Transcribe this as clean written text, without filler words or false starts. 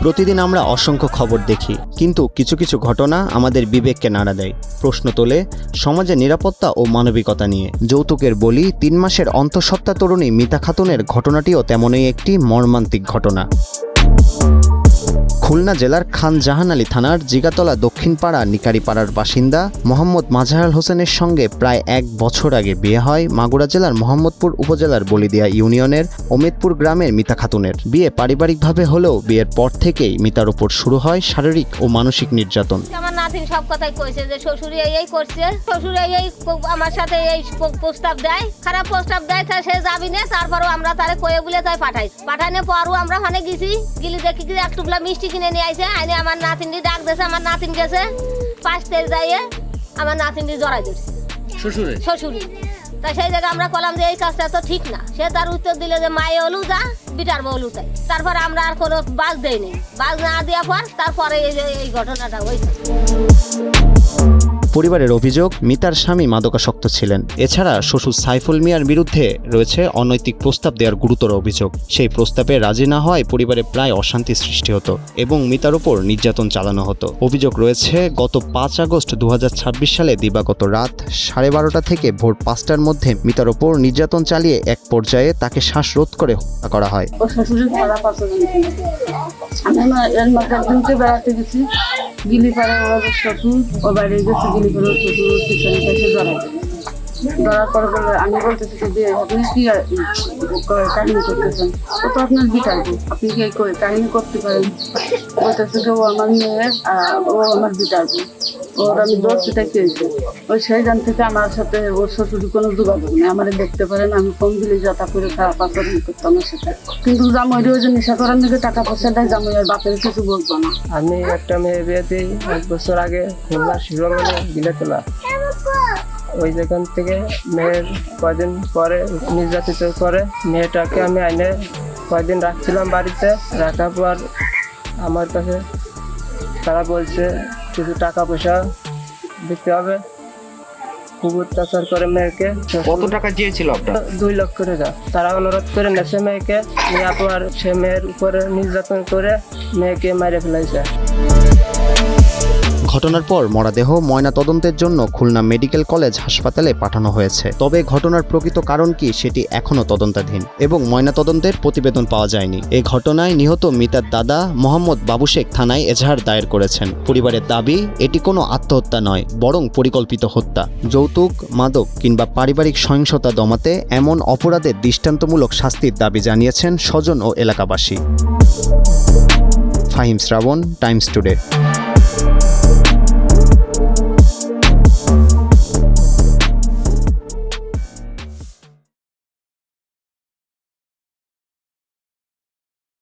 প্রতিদিন আমরা অসংখ্য খবর দেখি, কিন্তু কিছু কিছু ঘটনা আমাদের বিবেককে নাড়া দেয়, প্রশ্ন তোলে সমাজে নিরাপত্তা ও মানবিকতা নিয়ে। যৌতুকের বলি ৩ মাসের অন্তঃসত্ত্বা তরুণী মিতা খাতুনের ঘটনাটিও তেমনই একটি মর্মান্তিক ঘটনা। খুলনা জেলার খান জাহান আলী থানার জিগাতলা দক্ষিণপাড়া নিকারিপাড়ার বাসিন্দা মোহাম্মদ মাজহারুল হোসেনের সঙ্গে প্রায় ১ বছর আগে বিয়ে হয় মাগুরা জেলার মোহাম্মদপুর উপজেলার বলিদিয়া ইউনিয়নের অমিতপুর গ্রামের মিতা খাতুনের। বিয়ে পারিবারিকভাবে হলেও বিয়ের পর থেকেই মিতার উপর শুরু হয় শারীরিক ও মানসিক নির্যাতন। আমার নাতিন সব কথাই কইছে যে শ্বশুরে এই করছে, শ্বশুরে এই আমার সাথে এই প্রস্তাব দেয়, খারাপ প্রস্তাব দেয়, সে যাবি না। তারপরও আমরা তারে কয়ে বলে তাই পাঠাইনে পরও আমরা ওখানে গেছি, গিলি দেখি কি এক টুকলা মিষ্টি কিনে নিয়ে আইছে, আইনে আমার নাতিনটি ডাক দিয়েছে, আমার নাতিন গেছে 5 তেল যাইয়ে আমার নাতিনটি জড়াই দিচ্ছে শ্বশুরে। তা সেই জায়গায় আমরা কলাম যে এই কাজটা তো ঠিক না। সে তার উত্তর দিলে যে মায়ে অলু যা বিটার বলু তাই। তারপর আমরা আর কোনো বাস দেয়নি, বাস না দেওয়ার পর তারপরে এই ঘটনাটা হয়েছে। পরিবারের অভিযোগ, মিতার স্বামী মাদকাসক্ত ছিলেন। এছাড়া শ্বশুর সাইফুল মিয়ার বিরুদ্ধে রয়েছে অনৈতিক প্রস্তাব দেওয়ার গুরুতর অভিযোগ। সেই প্রস্তাবে রাজি না হওয়ায় পরিবারে প্রায় অশান্তি সৃষ্টি হতো এবং মিতার উপর নির্যাতন চালানো হতো। অভিযোগ রয়েছে গত ৫ আগস্ট ২০২৬ সালে দিবাগত রাত 12:30 থেকে ভোর 5টার মধ্যে মিতার উপর নির্যাতন চালিয়ে এক পর্যায়ে তাকে শ্বাসরোধ করে হত্যা করা হয়। বেড়াতে গেছি গিলিপাড়া, ওর শ্বশুর ও বাইরে গেছে, গিলিপাড়া শ্বশুর পিছনে এসে ধরার পরে বলে আমি বলতেছি যে আপনি কি কাহিনী করতেছেন, ও তো আপনার বিটাইব, আপনি কি কাহিনী করতে পারেন। বলতেছে যে ও আমার মেয়ে, ও আমার বিটাইব, ওর আমি দোষ পিটাই পেয়েছি। ওই সেই গান থেকে আমার সাথে ওর শ্বশুরের কোনো যোগাযোগ নেই। আমার দেখতে পারেন আমি ফোন দিলে যাতা করে খারাপ আচরণ করতাম আমার সাথে। কিন্তু জামাইরে ওই যে নেশা করার দিকে টাকা পয়সা দেয়, জামাই আর বাপের কিছু বলতো না। আমি একটা মেয়ে বিয়ে দিই 1 বছর আগে খুলনা শিরোমণি গিলেতলা। ওই যেখান থেকে মেয়ের কয়দিন পরে নির্যাতিত করে মেয়েটাকে আমি আইনে কয়দিন রাখছিলাম বাড়িতে। রাখার পর আমার কাছে তারা বলছে কিছু টাকা পয়সা দিতে হবে, খুব অত্যাচার করে মেয়েকে। কত টাকা চেয়েছিল আপনার? 2 লক্ষ টাকা। তারা অনুরোধ করে নেছে মেয়েকে, নেওয়ার পর সে মেয়ের উপরে নির্যাতন করে মেয়েকে মেরে ফেলাইছে। ঘটনার পর মরদেহ ময়নাতদন্তের জন্য খুলনা মেডিকেল কলেজ হাসপাতালে পাঠানো হয়েছে। তবে ঘটনার প্রকৃত কারণ কি সেটি এখনও তদন্তাধীন এবং ময়নাতদন্তের প্রতিবেদন পাওয়া যায়নি। এই ঘটনায় নিহত মিতার দাদা মোহাম্মদ বাবু শেখ থানায় এজাহার দায়ের করেছেন। পরিবারের দাবি এটি কোনো আত্মহত্যা নয়, বরং পরিকল্পিত হত্যা। যৌতুক, মাদক কিংবা পারিবারিক সহিংসতা দমাতে এমন অপরাধের দৃষ্টান্তমূলক শাস্তির দাবি জানিয়েছেন স্বজন ও এলাকাবাসী। ফাহিম শ্রাবণ, টাইমস টুডে।